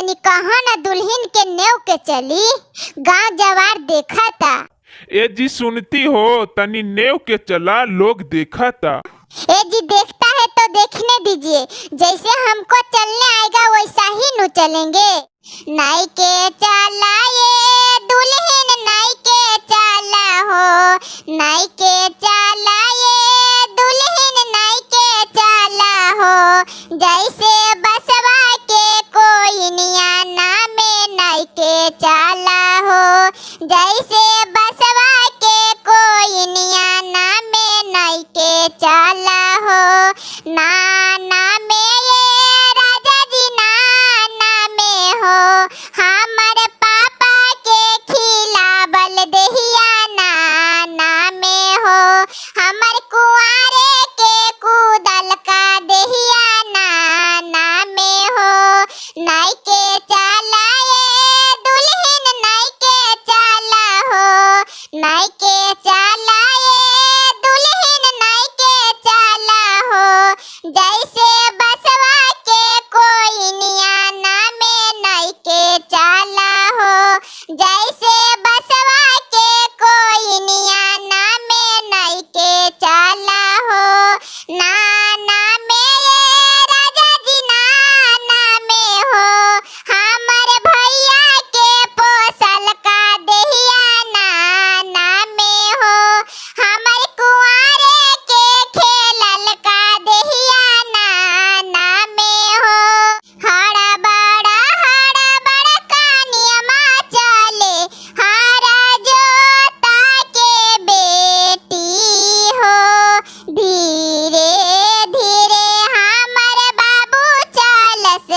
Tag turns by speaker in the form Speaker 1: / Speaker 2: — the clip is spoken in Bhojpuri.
Speaker 1: तनी कहा न दुल्हन के नेव के चली, गांव जवार देखा था।
Speaker 2: ए जी सुनती हो, तनी नेव के चला, लोग देखा था।
Speaker 1: ए जी देखता है तो देखने दीजिए, जैसे हमको चलने आएगा वैसा ही नु चलेंगे। नाई के चला ये दुल्हन, नाई के चला हो, नाई के चला ये दुल्हन, नाई के चला हो, जैसे बसवा के कोई नियाना में नाई के चला हो, जैसे बसवा के कोई नियाना में नाई के चला हो। नाना में ये राजा जी नाना में हो, हमारे पापा के खिलावल देहिया नाना में हो, हमर कुआरे के कूदल का देहिया नाना में हो। नाई के चला ये दुल्हन, नाई के चला हो, नाई के चला ये दुल्हन, नाई के चला हो, जैसे बसवा के कोई नियाना में नाई के चला हो, जैसे बसवा के कोई नियाना में नाई के चला हो। नाना में ये राजा जी नाना में हो, हमारे भैया के पोसल का देहिया नाना में हो, हमारे कुआरे के खेलल का देहिया नाना में हो। हरा बड़ा कानियमा चले, हरा जोता के बेटी हो, धीरे धीरे हमर बाबू चलस